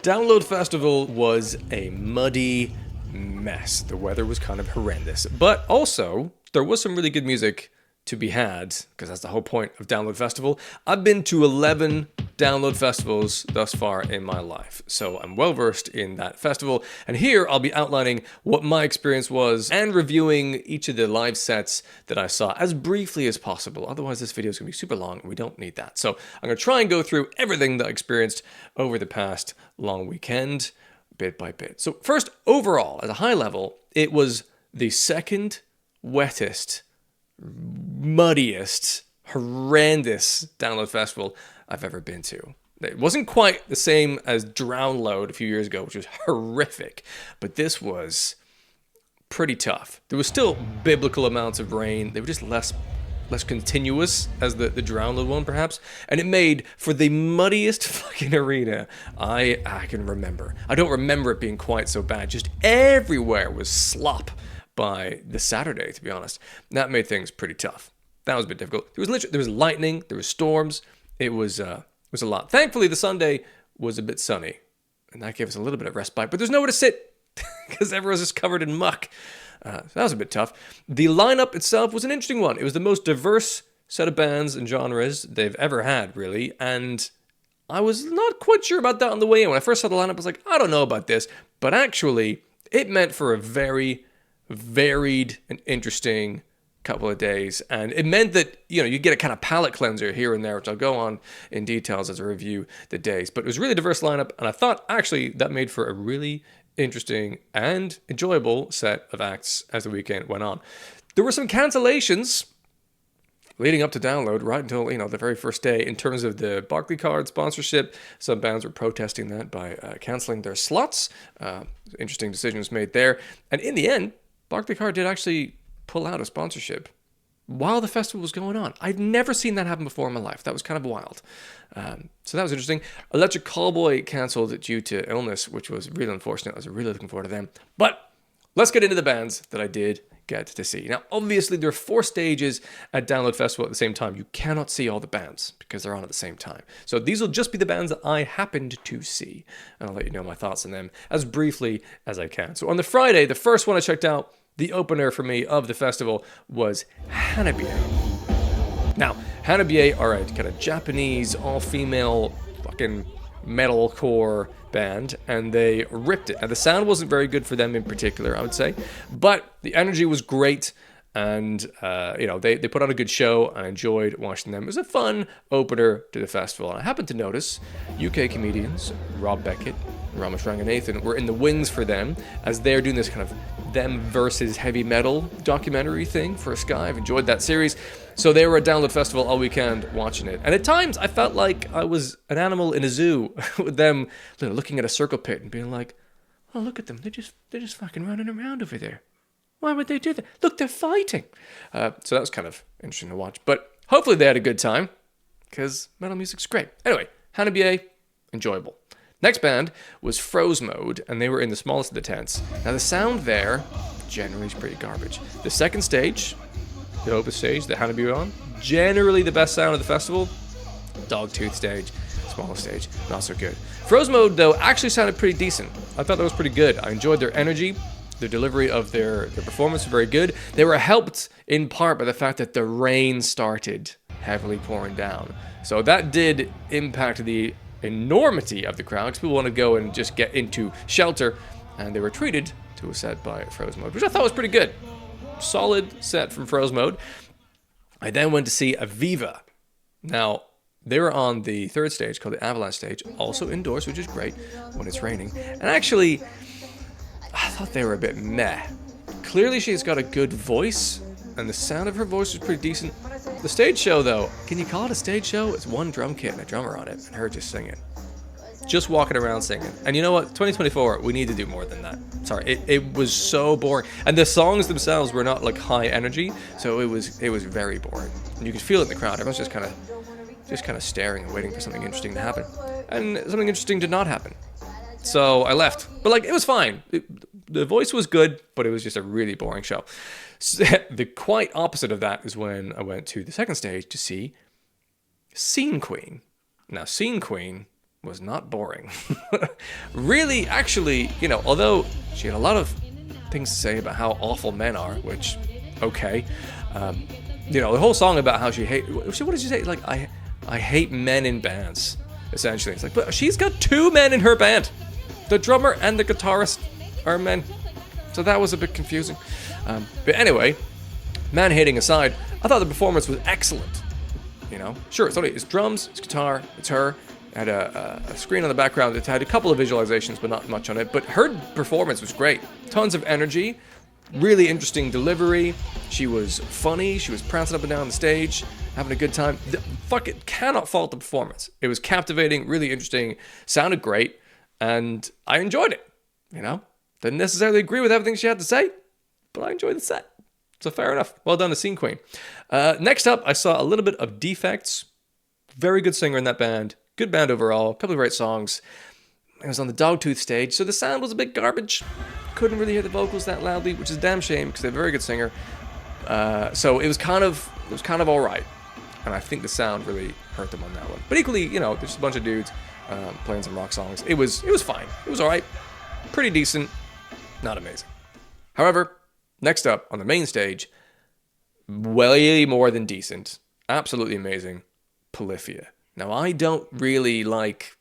Download Festival was a muddy mess. The weather was kind of horrendous, but also there was some really good music to be had, because that's the whole point of Download Festival. I've been to 11 Download Festivals thus far in my life, so I'm well versed in that festival, and here I'll be outlining what my experience was and reviewing each of the live sets that I saw as briefly as possible. Otherwise this video is going to be super long and we don't need that. So I'm going to try and go through everything that I experienced over the past long weekend, bit by bit. So first, overall, at a high level, it was the second wettest, muddiest, horrendous Download Festival I've ever been to. It wasn't quite the same as Drownload a few years ago, which was horrific, but this was pretty tough. There was still biblical amounts of rain. They were just less continuous as the Drownload one, perhaps, and it made for the muddiest fucking arena I can remember. I don't remember it being quite so bad. Just everywhere was slop by the Saturday, to be honest. That made things pretty tough. That was a bit difficult. There was lightning, there was storms. It was a lot. Thankfully, the Sunday was a bit sunny, and that gave us a little bit of respite. But there's nowhere to sit because everyone's just covered in muck. So that was a bit tough. The lineup itself was an interesting one. It was the most diverse set of bands and genres they've ever had, really. And I was not quite sure about that on the way in. When I first saw the lineup, I was like, I don't know about this. But actually, it meant for a very varied and interesting couple of days, and it meant that, you know, you get a kind of palate cleanser here and there, which I'll go on in details as I review the days. But it was a really diverse lineup, and I thought actually that made for a really interesting and enjoyable set of acts as the weekend went on. There were some cancellations leading up to Download right until, you know, the very first day in terms of the Barclaycard sponsorship. Some bands were protesting that by canceling their slots. Interesting decisions made there, and in the end, Barclaycard did actually pull out a sponsorship while the festival was going on. I'd never seen that happen before in my life. That was kind of wild. So that was interesting. Electric Callboy cancelled due to illness, which was really unfortunate. I was really looking forward to them. But let's get into the bands that I did get to see. Now, obviously, there are 4 stages at Download Festival at the same time. You cannot see all the bands because they're on at the same time. So these will just be the bands that I happened to see. And I'll let you know my thoughts on them as briefly as I can. So on the Friday, the first one I checked out, the opener for me of the festival, was Hanabie. Now, Hanabie are a kind of Japanese, all-female fucking metalcore band, and they ripped it. Now, the sound wasn't very good for them in particular, I would say, but the energy was great, and you know, they put on a good show. I enjoyed watching them. It was a fun opener to the festival, and I happened to notice UK comedians Rob Beckett, Ramesh Ranganathan were in the wings for them, as they're doing this kind of them versus heavy metal documentary thing for Sky. I've enjoyed that series. So they were at Download Festival all weekend watching it. And at times I felt like I was an animal in a zoo with them, you know, looking at a circle pit and being like, oh, look at them. They're just fucking running around over there. Why would they do that? Look, they're fighting. So that was kind of interesting to watch. But hopefully they had a good time, because metal music's great. Anyway, Hanabie, enjoyable. Next band was Frozemode, and they were in the smallest of the tents. Now, the sound there generally is pretty garbage. The second stage, the Opus stage that Hanabie were on, generally the best sound of the festival. Dogtooth stage, smallest stage, not so good. Frozemode, though, actually sounded pretty decent. I thought that was pretty good. I enjoyed their energy. The delivery of their performance was very good. They were helped in part by the fact that the rain started heavily pouring down. So that did impact the enormity of the crowd, because people want to go and just get into shelter, and they were treated to a set by Frozemode, which I thought was pretty good. Solid set from Frozemode. I then went to see Aviva. Now, they were on the third stage, called the Avalanche stage, also indoors, which is great when it's raining. And actually, I thought they were a bit meh. Clearly she's got a good voice, and the sound of her voice was pretty decent. The stage show, though, can you call it a stage show? It's one drum kit and a drummer on it, and her just singing. Just walking around singing. And you know what? 2024, we need to do more than that. Sorry, it was so boring. And the songs themselves were not like high energy, so it was very boring. And you could feel it in the crowd. Everyone's just kind of staring and waiting for something interesting to happen. And something interesting did not happen. So I left. But like, it was fine. The voice was good, but it was just a really boring show. So, the quite opposite of that is when I went to the second stage to see Scene Queen. Now, Scene Queen was not boring. Really, actually, you know, although she had a lot of things to say about how awful men are, which, okay. You know, the whole song about how she hate. What did she say? Like, I hate men in bands, essentially. It's like, but she's got 2 men in her band. The drummer and the guitarist are men. So that was a bit confusing. But anyway, man hating aside, I thought the performance was excellent. You know, sure, it's drums, it's guitar, it's her. It had a screen on the background that had a couple of visualizations, but not much on it. But her performance was great. Tons of energy, really interesting delivery. She was funny. She was prancing up and down the stage, having a good time. Fuck it, cannot fault the performance. It was captivating, really interesting, sounded great, and I enjoyed it. You know, didn't necessarily agree with everything she had to say, but I enjoyed the set. So fair enough. Well done to Scene Queen. Next up, I saw a little bit of Defects. Very good singer in that band. Good band overall. A couple of great songs. It was on the Dogtooth stage, so the sound was a bit garbage. Couldn't really hear the vocals that loudly, which is a damn shame because they're a very good singer. So it was kind of all right, and I think the sound really hurt them on that one. But equally, you know, there's just a bunch of dudes playing some rock songs. It was fine. It was all right, pretty decent, not amazing. However, next up on the main stage, way more than decent, absolutely amazing, Polyphia. Now, I don't really like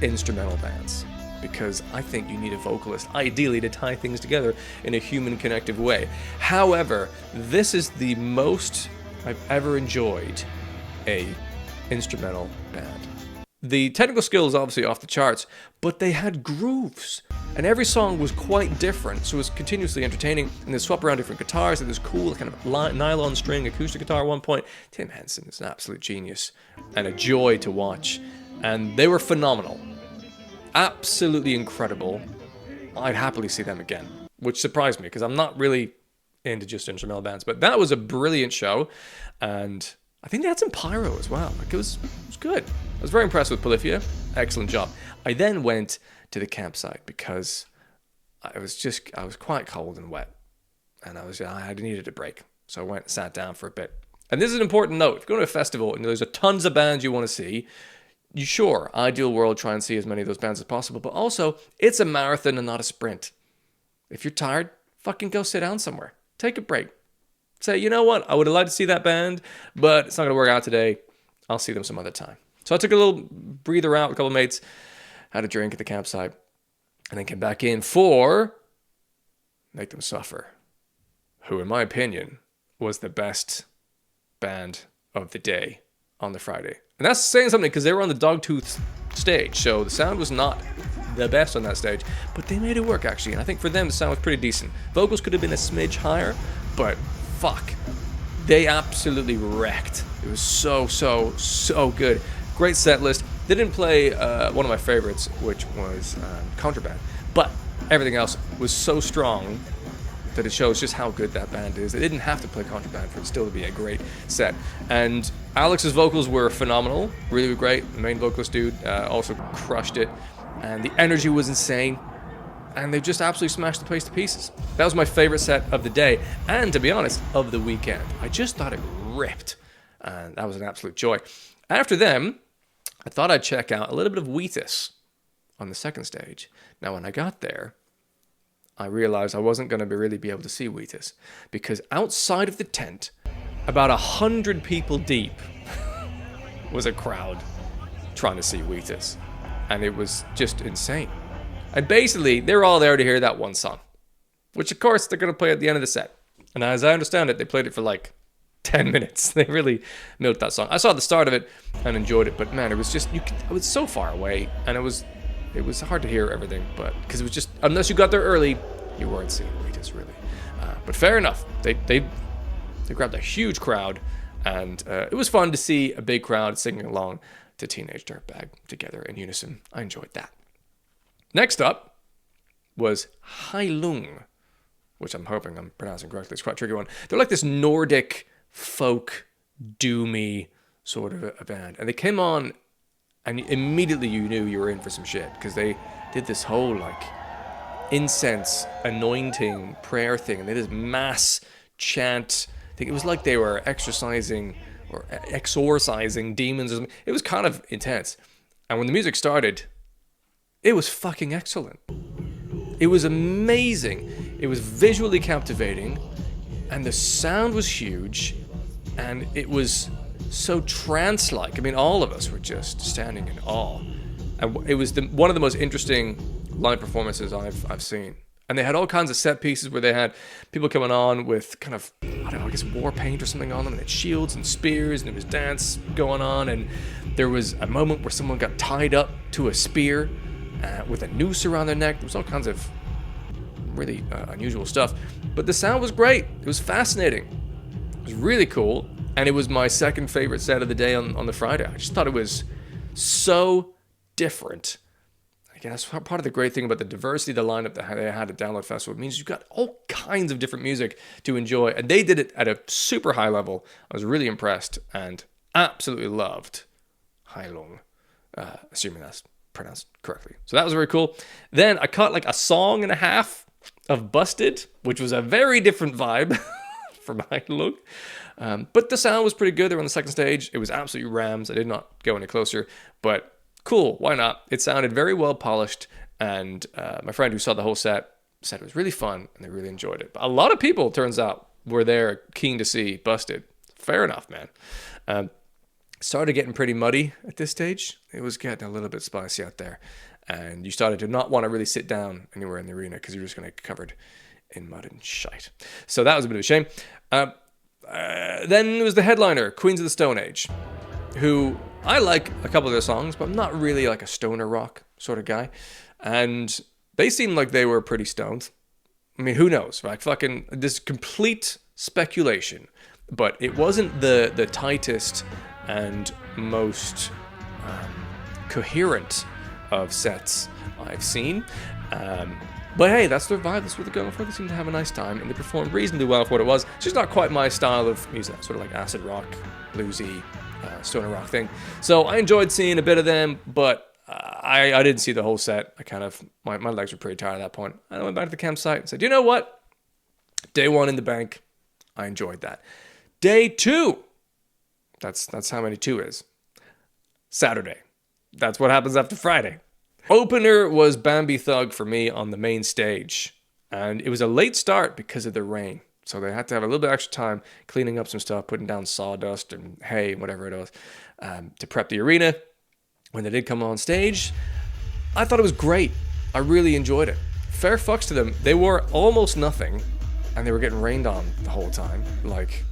instrumental bands because I think you need a vocalist, ideally, to tie things together in a human connective way. However, this is the most I've ever enjoyed a instrumental band. The technical skill is obviously off the charts, but they had grooves, and every song was quite different, so it was continuously entertaining, and they swap around different guitars, and this cool kind of nylon string acoustic guitar at one point. Tim Henson is an absolute genius, and a joy to watch, and they were phenomenal. Absolutely incredible. I'd happily see them again, which surprised me, because I'm not really into just instrumental bands, but that was a brilliant show, and I think they had some pyro as well. Like, it was good. I was very impressed with Polyphia. Excellent job. I then went to the campsite because I was quite cold and wet, and I needed a break. So I went and sat down for a bit. And this is an important note. If you're going to a festival and there's tons of bands you want to see, you sure, ideal world, try and see as many of those bands as possible. But also, it's a marathon and not a sprint. If you're tired, fucking go sit down somewhere. Take a break. Say, you know what? I would have liked to see that band, but it's not going to work out today. I'll see them some other time. So I took a little breather out with a couple of mates, had a drink at the campsite, and then came back in for Make Them Suffer, who, in my opinion, was the best band of the day on the Friday. And that's saying something because they were on the Dogtooth stage, so the sound was not the best on that stage, but they made it work, actually. And I think for them, the sound was pretty decent. Vocals could have been a smidge higher, but fuck, they absolutely wrecked. It was so good. Great set list. They didn't play one of my favorites, which was Contraband, but everything else was so strong that it shows just how good that band is. They didn't have to play Contraband for it still to be a great set. And Alex's vocals were phenomenal, really great. The main vocalist dude also crushed it, and the energy was insane. And they just absolutely smashed the place to pieces. That was my favorite set of the day, and to be honest, of the weekend. I just thought it ripped, and that was an absolute joy. After them, I thought I'd check out a little bit of Wheatus on the second stage. Now, when I got there, I realized I wasn't going to really be able to see Wheatus, because outside of the tent, about 100 people deep, was a crowd trying to see Wheatus, and it was just insane. And basically, they're all there to hear that one song, which, of course, they're going to play at the end of the set. And as I understand it, they played it for like 10 minutes. They really milked that song. I saw the start of it and enjoyed it, but man, it was just, it was so far away, and it was hard to hear everything, but because it was just, unless you got there early, you weren't seeing Wheatus, really. But fair enough. They grabbed a huge crowd, and it was fun to see a big crowd singing along to Teenage Dirtbag together in unison. I enjoyed that. Next up was Heilung, which I'm hoping I'm pronouncing correctly. It's quite a tricky one. They're like this Nordic folk doomy sort of a band. And they came on, and immediately you knew you were in for some shit, because they did this whole like incense anointing prayer thing, and they did this mass chant. I think it was like they were exorcising or exorcising demons or something. It was kind of intense. And when the music started, It was fucking excellent. It was amazing. It was visually captivating, and the sound was huge, and it was so trance-like. I mean, all of us were just standing in awe. And it was one of the most interesting live performances I've seen. And they had all kinds of set pieces where they had people coming on with kind of, I don't know, I guess war paint or something on them, and they had shields and spears, and there was dance going on, and there was a moment where someone got tied up to a spear with a noose around their neck. There was all kinds of really unusual stuff. But the sound was great. It was fascinating. It was really cool. And it was my second favorite set of the day on the Friday. I just thought it was so different. Again, that's part of the great thing about the diversity of the lineup that they had at Download Festival. It means you've got all kinds of different music to enjoy. And they did it at a super high level. I was really impressed and absolutely loved Heilung, assuming that's pronounced correctly. So that was very cool. Then I caught like a song and a half of Busted, which was a very different vibe from Heilung. But the sound was pretty good. They were on the second stage. It was absolutely rams. I did not go any closer, but cool. Why not? It sounded very well polished, and my friend who saw the whole set said it was really fun, and they really enjoyed it. But a lot of people, turns out, were there keen to see Busted. Fair enough, man. Started getting pretty muddy at this stage. It was getting a little bit spicy out there, and you started to not want to really sit down anywhere in the arena because you're just going to get covered in mud and shite. So that was a bit of a shame. Then there was the headliner, Queens of the Stone Age, who I like a couple of their songs, but I'm not really like a stoner rock sort of guy. And they seemed like they were pretty stoned. I mean, who knows, right? Fucking this complete speculation, but it wasn't the tightest and most coherent of sets I've seen. But hey, that's their vibe. That's what they're going for. They seem to have a nice time, and they performed reasonably well for what it was. It's just not quite my style of music, sort of like acid rock, bluesy, stoner rock thing. So I enjoyed seeing a bit of them, but I didn't see the whole set. I kind of, my legs were pretty tired at that point. I went back to the campsite and said, you know what? Day one in the bank, I enjoyed that. Day two, that's how many two is. Saturday. That's what happens after Friday. Opener was Bambie Thug for me on the main stage. And it was a late start because of the rain. So they had to have a little bit extra time cleaning up some stuff, putting down sawdust and hay and whatever it was to prep the arena. When they did come on stage, I thought it was great. I really enjoyed it. Fair fucks to them. They wore almost nothing and they were getting rained on the whole time. Like,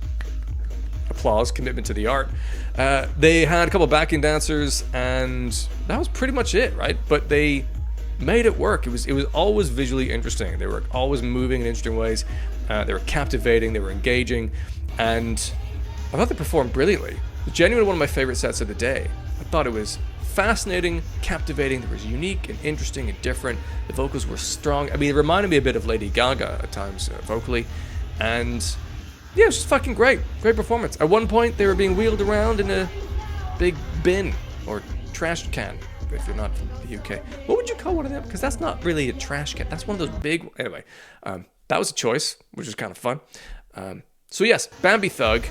applause, commitment to the art. They had a couple of backing dancers and that was pretty much it, right? But they made it work. It was always visually interesting. They were always moving in interesting ways. They were captivating, they were engaging, and I thought they performed brilliantly. It was genuinely one of my favorite sets of the day. I thought it was fascinating, captivating, it was unique and interesting and different. The vocals were strong. I mean, it reminded me a bit of Lady Gaga at times vocally, and yeah, it was just fucking great. Great performance. At one point, they were being wheeled around in a big bin or trash can, if you're not from the UK. What would you call one of them? Because that's not really a trash can. That's one of those big... Anyway, that was a choice, which was kind of fun. So yes, Bambie Thug,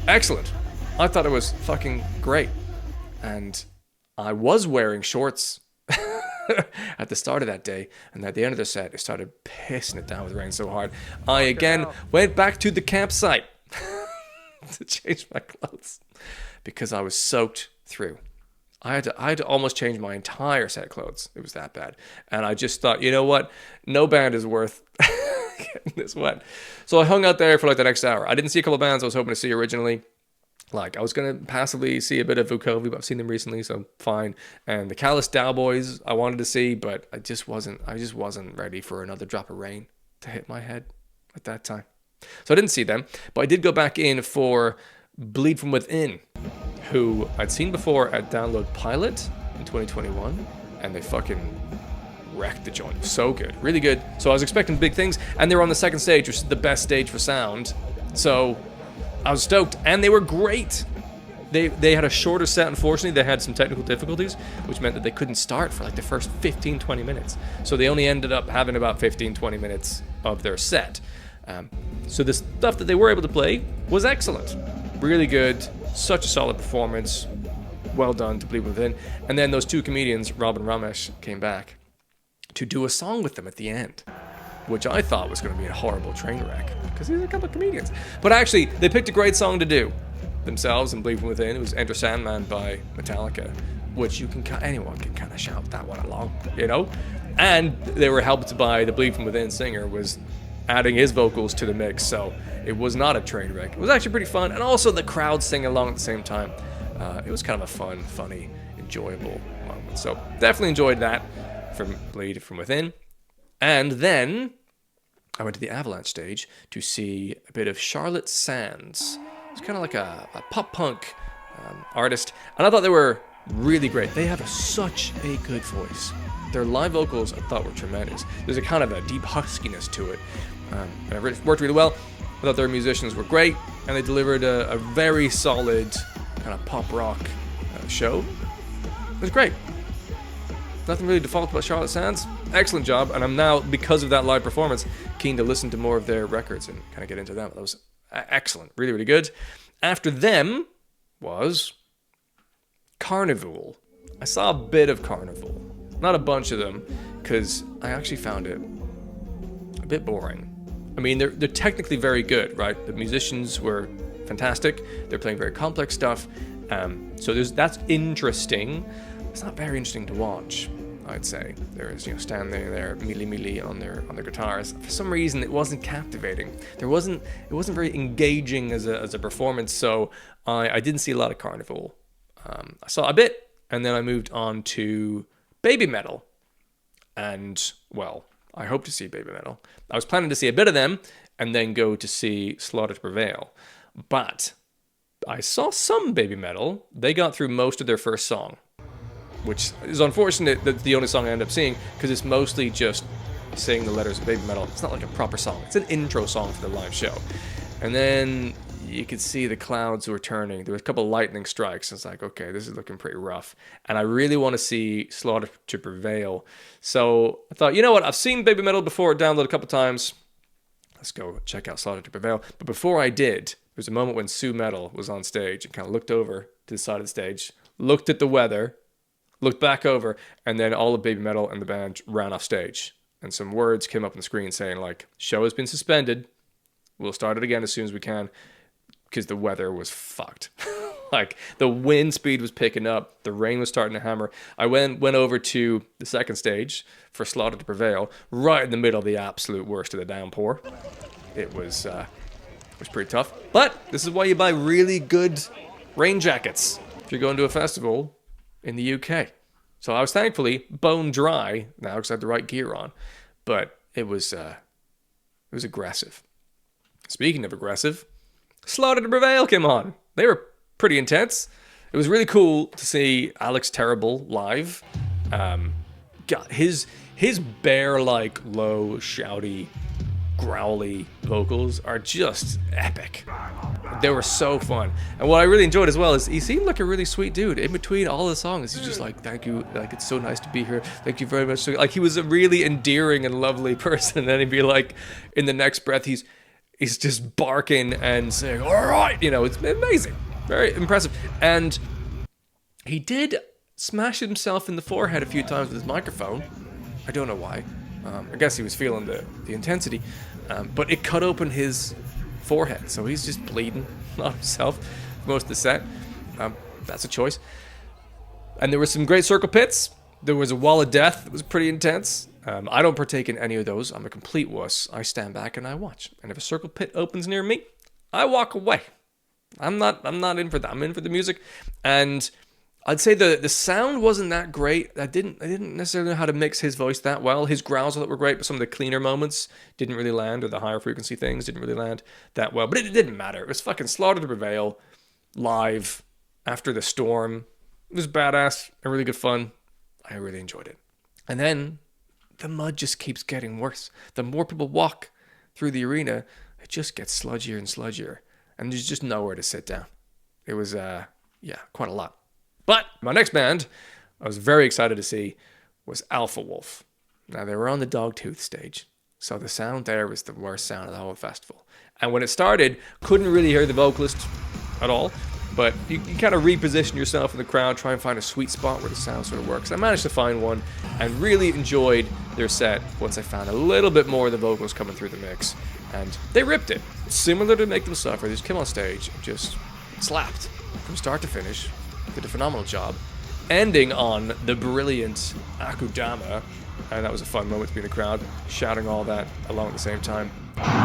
excellent. I thought it was fucking great. And I was wearing shorts at the start of that day, and at the end of the set, it started pissing it down with rain so hard. I again went back to the campsite to change my clothes because I was soaked through. I had to almost change my entire set of clothes. It was that bad. And I just thought, you know what? No band is worth getting this wet. So I hung out there for like the next hour. I didn't see a couple of bands I was hoping to see originally. Like, I was going to passively see a bit of Vukovi, but I've seen them recently, so fine. And the Callous Dowboys I wanted to see, but I just wasn't ready for another drop of rain to hit my head at that time. So I didn't see them, but I did go back in for Bleed From Within, who I'd seen before at Download Pilot in 2021, and they fucking wrecked the joint. It was so good, really good. So I was expecting big things, and they were on the second stage, which is the best stage for sound. So I was stoked, and they were great. They had a shorter set, unfortunately. They had some technical difficulties, which meant that they couldn't start for like the first 15-20 minutes. So they only ended up having about 15-20 minutes of their set. So the stuff that they were able to play was excellent. Really good. Such a solid performance. well done to Bleed Within. And then those two comedians, Rob and Ramesh, came back to do a song with them at the end, which I thought was going to be a horrible train wreck because these are a couple of comedians. But actually, they picked a great song to do themselves and Bleed From Within. It was Enter Sandman by Metallica, which anyone can kind of shout that one along, you know? And they were helped by the Bleed From Within singer was adding his vocals to the mix, so it was not a train wreck. It was actually pretty fun, and also the crowd singing along at the same time. It was kind of a fun, funny, enjoyable moment. So definitely enjoyed that from Bleed From Within. And then I went to the Avalanche stage to see a bit of Charlotte Sands. It's kind of like a pop punk artist, and I thought they were really great. They have such a good voice. Their live vocals I thought were tremendous. There's a kind of a deep huskiness to it, and it worked really well. I thought their musicians were great, and they delivered a very solid kind of pop rock show. It was great. Nothing really to fault about Charlotte Sands. Excellent job, and I'm now, because of that live performance, keen to listen to more of their records and kind of get into them. That was excellent. Really, really good. After them was Karnivool. I saw a bit of Karnivool. Not a bunch of them, because I actually found it a bit boring. I mean, they're technically very good, right? The musicians were fantastic. They're playing very complex stuff. So that's interesting. It's not very interesting to watch, I'd say. There's, standing there, mealy on their guitars. For some reason, it wasn't captivating. It wasn't very engaging as a performance. So I didn't see a lot of Karnivool. I saw a bit, and then I moved on to Babymetal. And, well, I hope to see Babymetal. I was planning to see a bit of them and then go to see Slaughter to Prevail. But I saw some Babymetal. They got through most of their first song, which is unfortunate that the only song I ended up seeing, because it's mostly just saying the letters of Babymetal. It's not like a proper song. It's an intro song for the live show. And then you could see the clouds were turning. There was a couple of lightning strikes. It's like, okay, this is looking pretty rough. And I really want to see Slaughter to Prevail. So I thought, you know what? I've seen Babymetal before, downloaded a couple times. Let's go check out Slaughter to Prevail. But before I did, there was a moment when Sue Metal was on stage and kind of looked over to the side of the stage, looked at the weather, looked back over, and then all of Babymetal and the band ran off stage. And some words came up on the screen saying, like, show has been suspended. We'll start it again as soon as we can, because the weather was fucked. Like, the wind speed was picking up. The rain was starting to hammer. I went over to the second stage for Slaughter to Prevail, right in the middle of the absolute worst of the downpour. It was pretty tough. But this is why you buy really good rain jackets if you're going to a festival in the UK. So I was thankfully bone dry now because I had the right gear on. But it was aggressive. Speaking of aggressive, Slaughter to Prevail came on. They were pretty intense. It was really cool to see Alex Terrible live. God, his bear-like, low, shouty, growly vocals are just epic. They were so fun. And what I really enjoyed as well is he seemed like a really sweet dude. In between all the songs, he's just like, thank you, like, it's so nice to be here. Thank you very much. Like, he was a really endearing and lovely person. And then he'd be like, in the next breath, he's just barking and saying, all right, it's amazing. Very impressive. And he did smash himself in the forehead a few times with his microphone. I don't know why. I guess he was feeling the intensity. But it cut open his forehead, so he's just bleeding on himself for most of the set. That's a choice. And there were some great circle pits. There was a wall of death that was pretty intense. I don't partake in any of those. I'm a complete wuss. I stand back and I watch. And if a circle pit opens near me, I walk away. I'm not in for that. I'm in for the music. And I'd say the sound wasn't that great. I didn't necessarily know how to mix his voice that well. His growls I thought were great, but some of the cleaner moments didn't really land, or the higher frequency things didn't really land that well. But it didn't matter. It was fucking Slaughter to Prevail live after the storm. It was badass and really good fun. I really enjoyed it. And then the mud just keeps getting worse. The more people walk through the arena, it just gets sludgier and sludgier. And there's just nowhere to sit down. It was, quite a lot. But my next band I was very excited to see was Alpha Wolf. Now, they were on the Dogtooth stage, so the sound there was the worst sound of the whole festival. And when it started, couldn't really hear the vocalist at all. But you kind of reposition yourself in the crowd, try and find a sweet spot where the sound sort of works. I managed to find one and really enjoyed their set once I found a little bit more of the vocals coming through the mix. And they ripped it. Similar to Make Them Suffer, they just came on stage and just slapped from start to finish. Did a phenomenal job. Ending on the brilliant Akudama. And that was a fun moment to be in the crowd, shouting all that along at the same time. I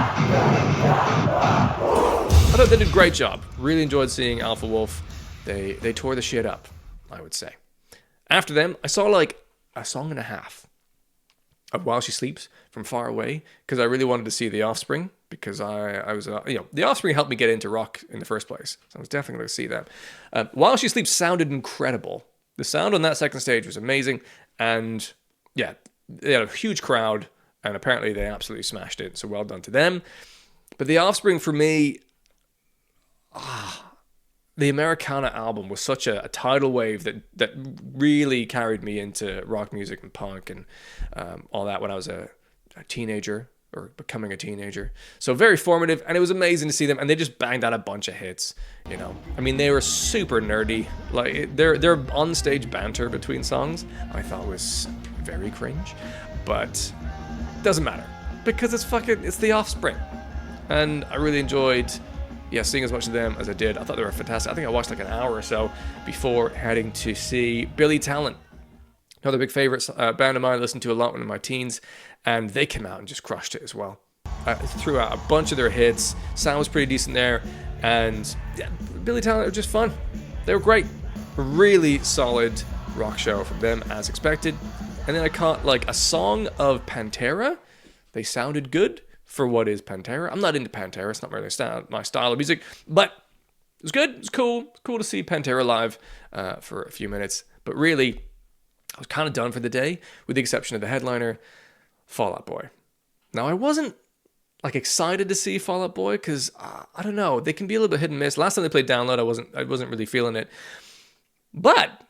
thought they did a great job. Really enjoyed seeing Alpha Wolf. They tore the shit up, I would say. After them, I saw like a song and a half of While She Sleeps from far away because I really wanted to see The Offspring because I was, The Offspring helped me get into rock in the first place. So I was definitely going to see them. While She Sleeps sounded incredible. The sound on that second stage was amazing. And yeah, they had a huge crowd. And apparently they absolutely smashed it. So well done to them. But The Offspring, for me, the Americana album was such a tidal wave that really carried me into rock music and punk and all that when I was a teenager or becoming a teenager. So very formative, and it was amazing to see them. And they just banged out a bunch of hits. You know, I mean, they were super nerdy. Like their on-stage banter between songs, I thought was very cringe, but doesn't matter because it's The Offspring, and I really enjoyed seeing as much of them as I did. I thought they were fantastic. I think I watched like an hour or so before heading to see Billy Talent, another big favorite band of mine I listened to a lot when in my teens, and they came out and just crushed it as well. Threw out a bunch of their hits. Sound was pretty decent there, and Billy Talent were just fun. They were great. A really solid rock show from them as expected. And then I caught like a song of Pantera. They sounded good for what is Pantera. I'm not into Pantera. It's not really my style of music. But it was good. It was cool. It's cool to see Pantera live for a few minutes. But really, I was kind of done for the day, with the exception of the headliner, Fall Out Boy. Now, I wasn't like excited to see Fall Out Boy because, I don't know, they can be a little bit hit and miss. Last time they played Download, I wasn't really feeling it. But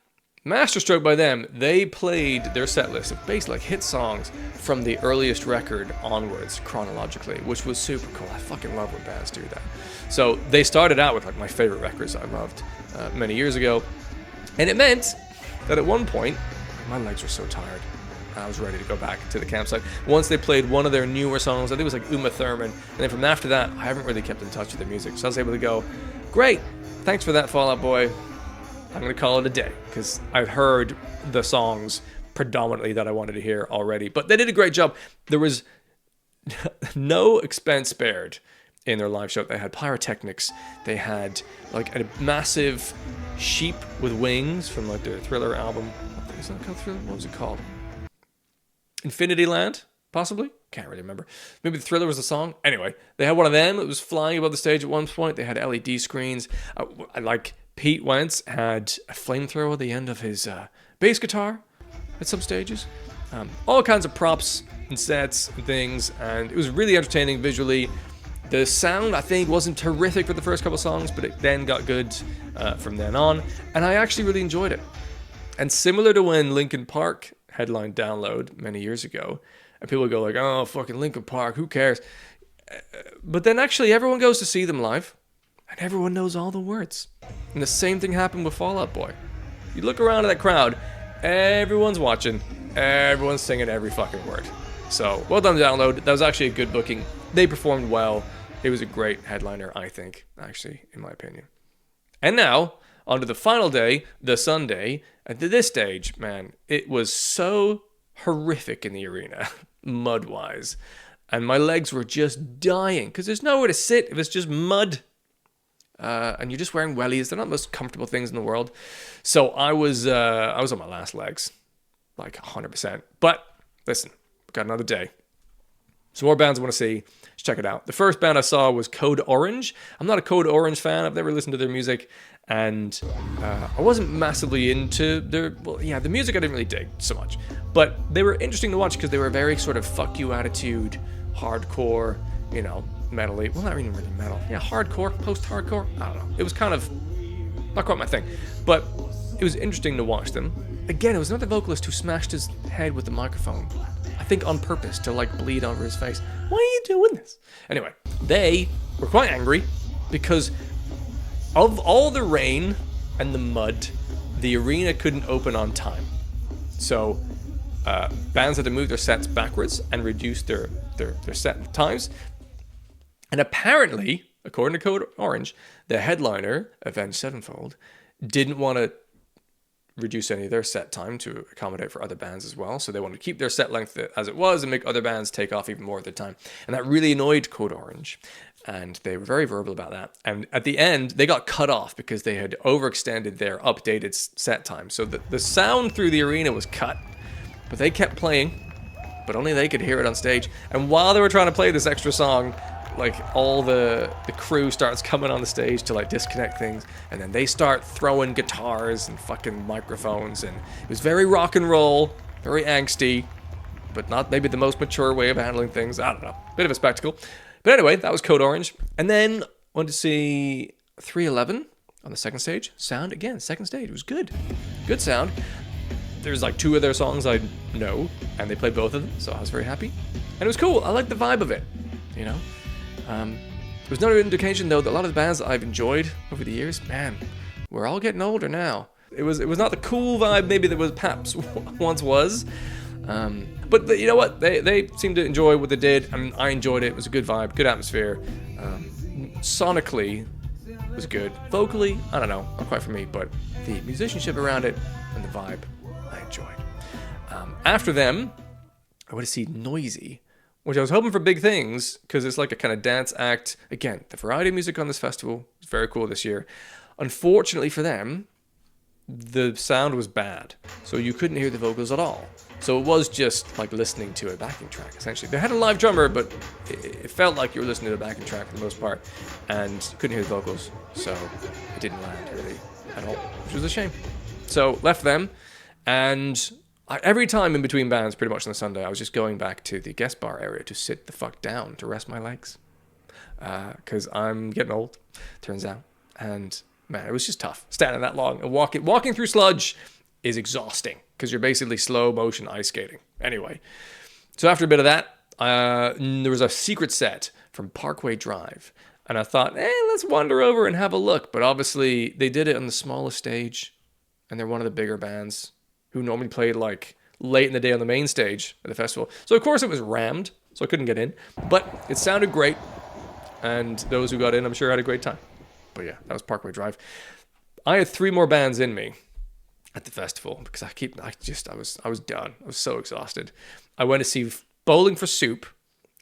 masterstroke by them, they played their set list of basically like hit songs from the earliest record onwards chronologically, which was super cool. I fucking love when bands do that. So they started out with like my favorite records I loved many years ago, and it meant that at one point my legs were so tired I was ready to go back to the campsite. Once they played one of their newer songs, I think it was like Uma Thurman, and then from after that I haven't really kept in touch with their music, so I was able to go, great, thanks for that, Fall Out Boy. I'm going to call it a day because I've heard the songs predominantly that I wanted to hear already. But they did a great job. There was no expense spared in their live show. They had pyrotechnics. They had like a massive sheep with wings from like their Thriller album. Is that called Thriller? What was it called? Infinity Land, possibly? Can't really remember. Maybe the Thriller was the song. Anyway, they had one of them. It was flying above the stage at one point. They had LED screens. I like Pete Wentz had a flamethrower at the end of his bass guitar at some stages. All kinds of props and sets and things, and it was really entertaining visually. The sound, I think, wasn't terrific for the first couple songs, but it then got good from then on, and I actually really enjoyed it. And similar to when Linkin Park headlined Download many years ago, and people go like, oh, fucking Linkin Park, who cares? But then actually everyone goes to see them live, and everyone knows all the words. And the same thing happened with Fall Out Boy. You look around at that crowd, everyone's watching, everyone's singing every fucking word. So, well done, Download. That was actually a good booking. They performed well. It was a great headliner, I think, actually, in my opinion. And now, on to the final day, the Sunday. At this stage, man, it was so horrific in the arena, mud-wise. And my legs were just dying, because there's nowhere to sit if it's just mud. And you're just wearing wellies. They're not the most comfortable things in the world. So I was on my last legs, like 100%. But listen, we've got another day. Some more bands I want to see. Let's check it out. The first band I saw was Code Orange. I'm not a Code Orange fan. I've never listened to their music. And I wasn't massively into the music I didn't really dig so much. But they were interesting to watch because they were very sort of fuck you attitude, hardcore, metal-y. Well, not really metal. Yeah, hardcore, post-hardcore. I don't know. It was kind of not quite my thing. But it was interesting to watch them. Again, it was another vocalist who smashed his head with the microphone. I think on purpose to bleed over his face. Why are you doing this? Anyway, they were quite angry because Of all the rain and the mud, the arena couldn't open on time. So bands had to move their sets backwards and reduce their set times. And apparently, according to Code Orange, the headliner, Avenged Sevenfold, didn't want to reduce any of their set time to accommodate for other bands as well. So they wanted to keep their set length as it was and make other bands take off even more of their time. And that really annoyed Code Orange. And they were very verbal about that. And at the end, they got cut off because they had overextended their updated set time. So the sound through the arena was cut, but they kept playing, but only they could hear it on stage. And while they were trying to play this extra song, like all the crew starts coming on the stage to like disconnect things, and then they start throwing guitars and fucking microphones, and it was very rock and roll, very angsty, but not maybe the most mature way of handling things. I don't know, bit of a spectacle. But anyway, that was Code Orange. And then went to see 311 on the second stage. Sound again, second stage, it was good sound. There's like 2 of their songs I know, and they played both of them, so I was very happy, and it was cool. I liked the vibe of it, you know. There's another indication though that a lot of the bands that I've enjoyed over the years, man, we're all getting older now. It was not the cool vibe maybe that was perhaps once was, but you know what, they seemed to enjoy what they did, and I enjoyed it. It was a good vibe, good atmosphere. Sonically it was good. Vocally, I don't know, not quite for me, but the musicianship around it and the vibe I enjoyed. After them, I went to see Noisy, which I was hoping for big things, because it's like a kind of dance act. Again, the variety of music on this festival was very cool this year. Unfortunately for them, the sound was bad, so you couldn't hear the vocals at all. So it was just like listening to a backing track, essentially. They had a live drummer, but it felt like you were listening to a backing track for the most part, and you couldn't hear the vocals, so it didn't land really at all, which was a shame. So left them, and every time in between bands, pretty much on the Sunday, I was just going back to the guest bar area to sit the fuck down to rest my legs. Because I'm getting old, turns out. And man, it was just tough standing that long. And walking through sludge is exhausting because you're basically slow motion ice skating. Anyway, so after a bit of that, there was a secret set from Parkway Drive. And I thought, let's wander over and have a look. But obviously, they did it on the smallest stage. And they're one of the bigger bands who normally played like late in the day on the main stage at the festival. So of course it was rammed, so I couldn't get in. But it sounded great, and those who got in, I'm sure, had a great time. But yeah, that was Parkway Drive. I had 3 more bands in me at the festival because I was done. I was so exhausted. I went to see Bowling for Soup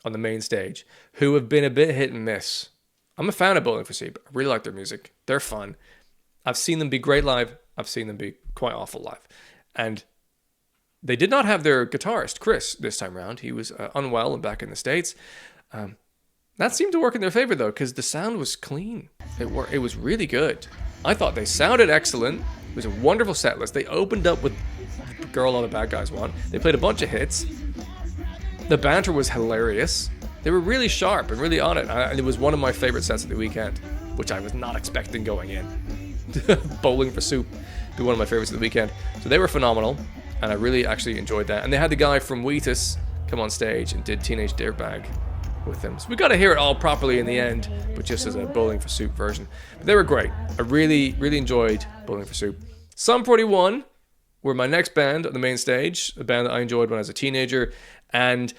on the main stage, who have been a bit hit and miss. I'm a fan of Bowling for Soup. I really like their music. They're fun. I've seen them be great live. I've seen them be quite awful live. And they did not have their guitarist, Chris, this time around. He was unwell and back in the States. That seemed to work in their favor, though, because the sound was clean. It was really good. I thought they sounded excellent. It was a wonderful set list. They opened up with Girl All the Bad Guys Want. They played a bunch of hits. The banter was hilarious. They were really sharp and really on it. And it was one of my favorite sets of the weekend, which I was not expecting going in. Bowling for Soup be one of my favorites of the weekend. So they were phenomenal, and I really actually enjoyed that. And they had the guy from Wheatus come on stage and did Teenage Dirtbag with them. So we got to hear it all properly in the end, but just as a Bowling for Soup version. But they were great. I really, really enjoyed Bowling for Soup. Sum 41 were my next band on the main stage, a band that I enjoyed when I was a teenager, and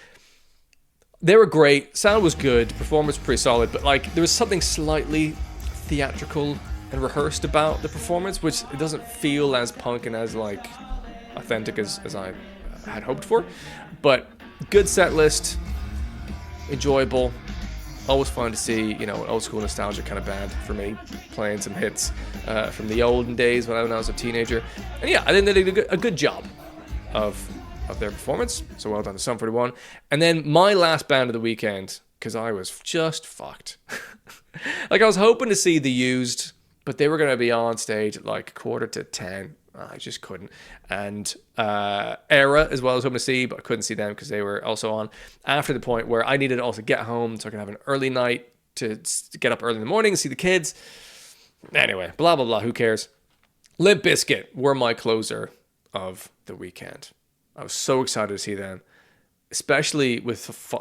they were great. Sound was good, performance was pretty solid, but like there was something slightly theatrical and rehearsed about the performance, which it doesn't feel as punk and as like authentic as I had hoped for. But good set list, enjoyable, always fun to see, you know, an old school nostalgia kind of band for me, playing some hits from the olden days when I was a teenager. And yeah, I think they did a good job of their performance, so well done to Sum 41. And then my last band of the weekend, because I was just fucked. Like I was hoping to see The Used, but they were going to be on stage at like 9:45. I just couldn't. And Era as well as hoping to see, but I couldn't see them because they were also on after the point where I needed to also get home so I could have an early night to get up early in the morning and see the kids. Anyway, blah, blah, blah. Who cares? Limp Bizkit were my closer of the weekend. I was so excited to see them, especially with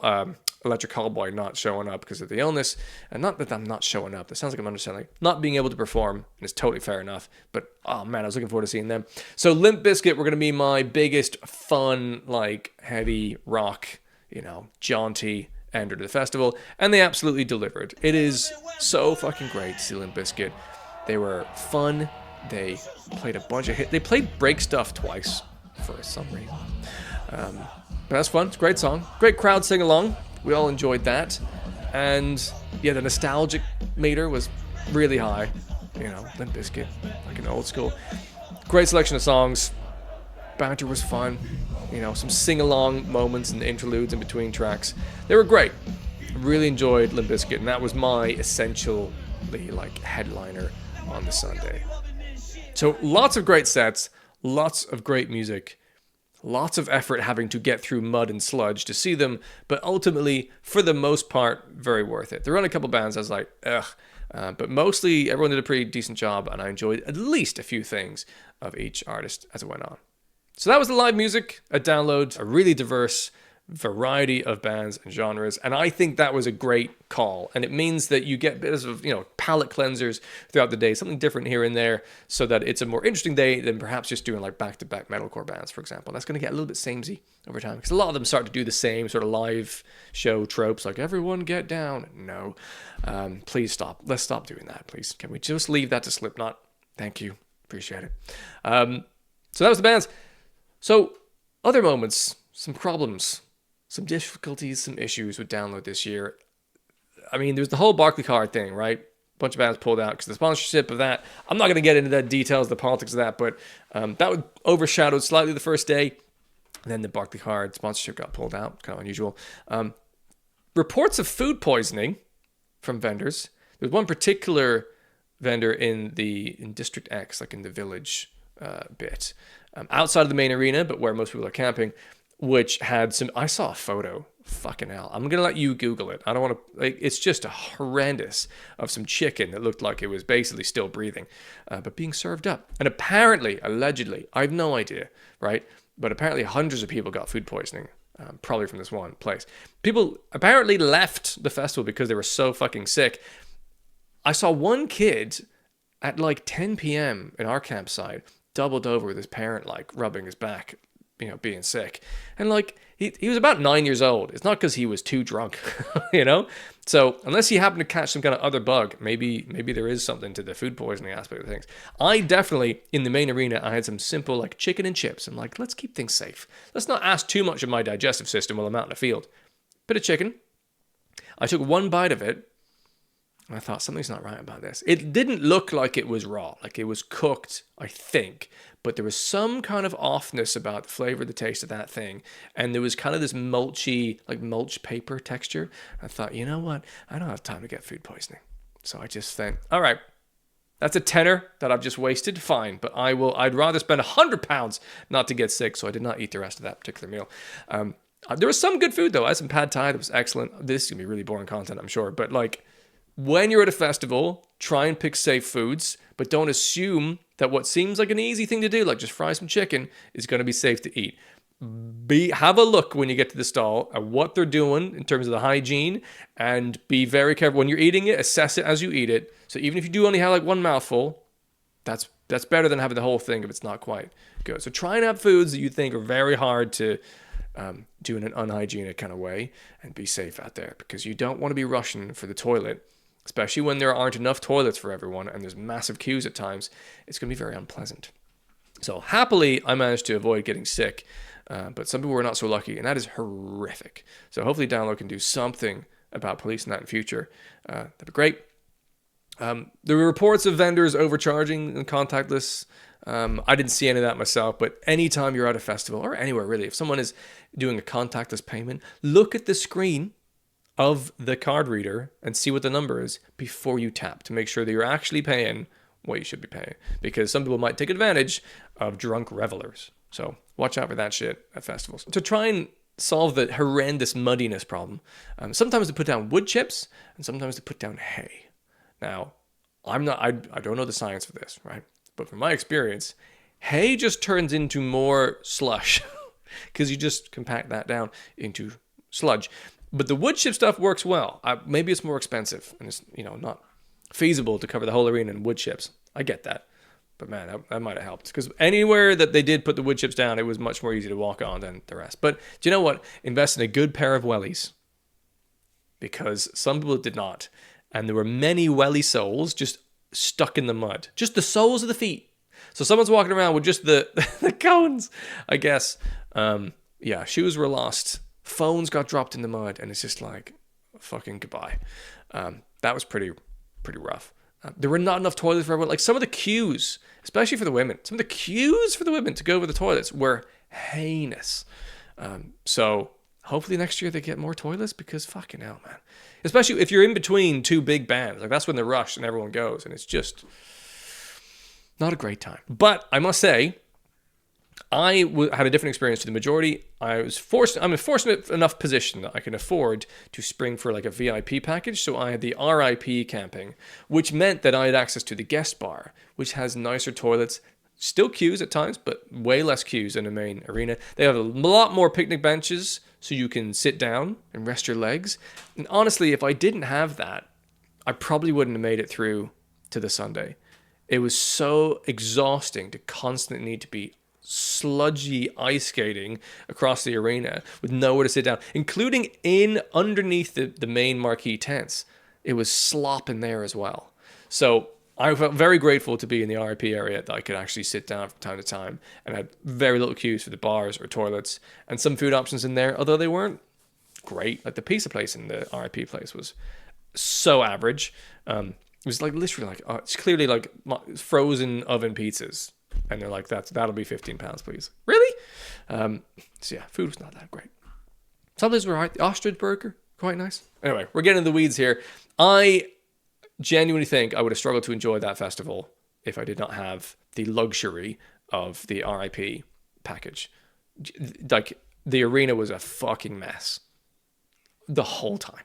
Electric Callboy not showing up because of the illness. And not that I'm not showing up. That sounds like I'm understanding. Not being able to perform, and it's totally fair enough. But, oh man, I was looking forward to seeing them. So Limp Bizkit were going to be my biggest fun, like, heavy rock, you know, jaunty ender to the festival. And they absolutely delivered. It is so fucking great to see Limp Bizkit. They were fun. They played a bunch of hits. They played Break Stuff twice for some reason. But that's fun. It's a great song. Great crowd sing along. We all enjoyed that. And yeah, the nostalgic meter was really high. You know, Limp Bizkit, like an old school. Great selection of songs. Banter was fun. You know, some sing-along moments and interludes in between tracks. They were great. Really enjoyed Limp Bizkit, and that was my essentially like headliner on the Sunday. So lots of great sets, lots of great music. Lots of effort having to get through mud and sludge to see them, but ultimately, for the most part, very worth it. There were only a couple bands I was like, ugh. But mostly, everyone did a pretty decent job, and I enjoyed at least a few things of each artist as it went on. So that was the live music, a download, a really diverse variety of bands and genres, and I think that was a great call, and it means that you get bits of, you know, palate cleansers throughout the day, something different here and there, so that it's a more interesting day than perhaps just doing like back-to-back metalcore bands, for example. That's going to get a little bit samey over time, because a lot of them start to do the same sort of live show tropes, like everyone get down. No, please stop. Let's stop doing that, please. Can we just leave that to Slipknot? Thank you. Appreciate it. So that was the bands. So other moments, some problems, some difficulties, some issues with Download this year. I mean, there's the whole Barclay card thing, right? A bunch of bands pulled out because the sponsorship of that. I'm not going to get into the details, the politics of that, but that overshadowed slightly the first day. And then the Barclay card sponsorship got pulled out. Kind of unusual. Reports of food poisoning from vendors. There's one particular vendor in District X, like in the village bit, outside of the main arena, but where most people are camping, which had some, I saw a photo, fucking hell. I'm going to let you Google it. I don't want to, like, it's just a horrendous of some chicken that looked like it was basically still breathing, but being served up. And apparently, allegedly, I have no idea, right? But apparently hundreds of people got food poisoning, probably from this one place. People apparently left the festival because they were so fucking sick. I saw one kid at like 10 p.m. in our campsite, doubled over with his parent, like rubbing his back, you know, being sick. And like, he was about 9 years old. It's not because he was too drunk, you know? So unless he happened to catch some kind of other bug, maybe there is something to the food poisoning aspect of things. I definitely, in the main arena, I had some simple like chicken and chips. I'm like, let's keep things safe. Let's not ask too much of my digestive system while I'm out in the field. Bit of chicken. I took one bite of it, and I thought, something's not right about this. It didn't look like it was raw. Like it was cooked, I think. But there was some kind of offness about the flavor, the taste of that thing. And there was kind of this mulchy, like mulch paper texture. I thought, you know what? I don't have time to get food poisoning. So I just think, all right, that's a tenner that I've just wasted. Fine. But I'd rather spend £100 not to get sick. So I did not eat the rest of that particular meal. There was some good food, though. I had some pad thai that was excellent. This is going to be really boring content, I'm sure. But like, when you're at a festival, try and pick safe foods, but don't assume that what seems like an easy thing to do, like just fry some chicken, is going to be safe to eat. Have a look when you get to the stall at what they're doing in terms of the hygiene, and be very careful when you're eating it. Assess it as you eat it. So even if you do only have like one mouthful, that's better than having the whole thing if it's not quite good. So try and have foods that you think are very hard to do in an unhygienic kind of way, and be safe out there, because you don't want to be rushing for the toilet. Especially when there aren't enough toilets for everyone and there's massive queues at times, it's going to be very unpleasant. So happily, I managed to avoid getting sick, but some people were not so lucky, and that is horrific. So hopefully Download can do something about policing that in future. That'd be great. There were reports of vendors overcharging and contactless. I didn't see any of that myself, but anytime you're at a festival, or anywhere really, if someone is doing a contactless payment, look at the screen of the card reader and see what the number is before you tap, to make sure that you're actually paying what you should be paying, because some people might take advantage of drunk revelers. So watch out for that shit at festivals. To try and solve the horrendous muddiness problem, sometimes they put down wood chips and sometimes they put down hay. Now, I don't know the science for this, right? But from my experience, hay just turns into more slush because you just compact that down into sludge. But the wood chip stuff works well. Maybe it's more expensive and it's, not feasible to cover the whole arena in wood chips. I get that. But man, that might have helped. Because anywhere that they did put the wood chips down, it was much more easy to walk on than the rest. But do you know what? Invest in a good pair of wellies. Because some people did not. And there were many welly soles just stuck in the mud. Just the soles of the feet. So someone's walking around with just the cones, I guess. Shoes were lost. Phones got dropped in the mud, and it's just like, fucking goodbye. That was pretty rough. There were not enough toilets for everyone. Like some of the queues, especially for the women, some of the queues for the women to go over the toilets were heinous. So hopefully next year they get more toilets because fucking hell, man. Especially if you're in between two big bands. Like that's when they rush and everyone goes, and it's just not a great time. But I must say, I had a different experience to the majority. I'm in a fortunate enough position that I can afford to spring for like a VIP package. So I had the RIP camping, which meant that I had access to the guest bar, which has nicer toilets, still queues at times, but way less queues than the main arena. They have a lot more picnic benches so you can sit down and rest your legs. And honestly, if I didn't have that, I probably wouldn't have made it through to the Sunday. It was so exhausting to constantly need to be sludgy ice skating across the arena with nowhere to sit down, including underneath the main marquee tents. It was slop in there as well. So I felt very grateful to be in the RIP area that I could actually sit down from time to time and had very little queues for the bars or toilets and some food options in there, although they weren't great. Like the pizza place in the RIP place was so average. It was like literally like, it's clearly like frozen oven pizzas. And they're like, that'll be £15, please. Really? So yeah, food was not that great. Some places were alright. The ostrich burger, quite nice. Anyway, we're getting into the weeds here. I genuinely think I would have struggled to enjoy that festival if I did not have the luxury of the RIP package. Like, the arena was a fucking mess the whole time.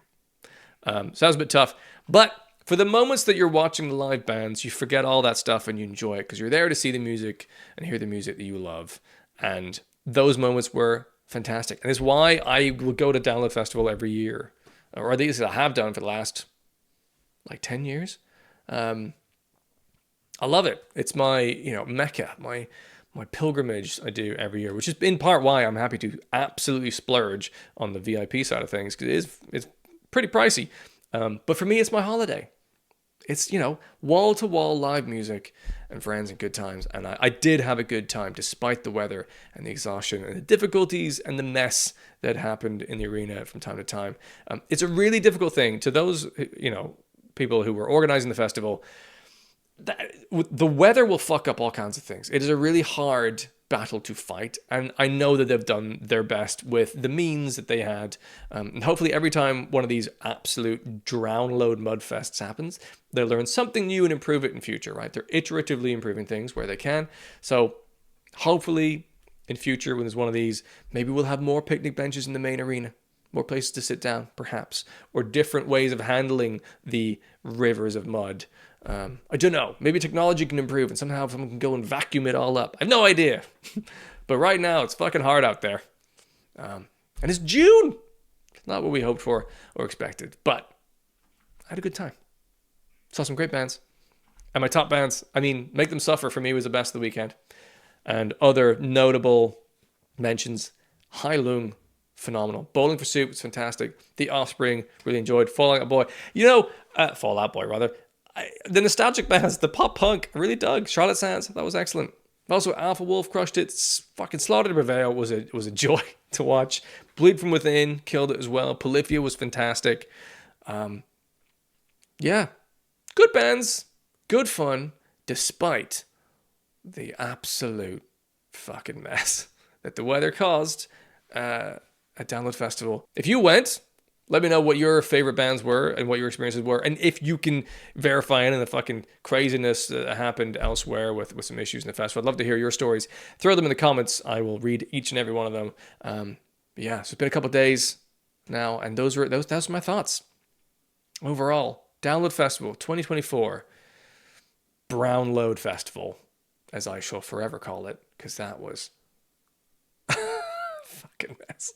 So that was a bit tough. But for the moments that you're watching the live bands, you forget all that stuff and you enjoy it because you're there to see the music and hear the music that you love. And those moments were fantastic. And it's why I will go to Download Festival every year, or at least I have done for the last like 10 years. I love it. It's my, mecca, my pilgrimage I do every year, which is in part why I'm happy to absolutely splurge on the VIP side of things because it's pretty pricey. But for me, it's my holiday. It's, wall-to-wall live music and friends and good times. And I did have a good time despite the weather and the exhaustion and the difficulties and the mess that happened in the arena from time to time. It's a really difficult thing to those, people who were organizing the festival. The weather will fuck up all kinds of things. It is a really hard battle to fight, and I know that they've done their best with the means that they had, and hopefully every time one of these absolute drown load mud fests happens, they'll learn something new and improve it in future, right? They're iteratively improving things where they can. So hopefully in future when there's one of these, maybe we'll have more picnic benches in the main arena, more places to sit down perhaps, or different ways of handling the rivers of mud. I don't know. Maybe technology can improve and somehow someone can go and vacuum it all up. I have no idea. But right now, it's fucking hard out there. And it's June. It's not what we hoped for or expected. But I had a good time. Saw some great bands. And my top bands, Make Them Suffer for me was the best of the weekend. And other notable mentions, Heilung, phenomenal. Bowling for Soup was fantastic. The Offspring, really enjoyed. Fall Out Boy. Fall Out Boy, rather. The nostalgic bands, the pop punk, I really dug. Charlotte Sands, that was excellent. Also, Alpha Wolf crushed it. Fucking Slaughter to Prevail was a joy to watch. Bleed From Within killed it as well. Polyphia was fantastic. Yeah, good bands, good fun, despite the absolute fucking mess that the weather caused at Download Festival. If you went, let me know what your favorite bands were and what your experiences were. And if you can verify any of the fucking craziness that happened elsewhere with some issues in the festival, I'd love to hear your stories. Throw them in the comments. I will read each and every one of them. So it's been a couple of days now, and those were my thoughts. Overall, Download Festival 2024, Brown Load Festival, as I shall forever call it, because that was fucking mess.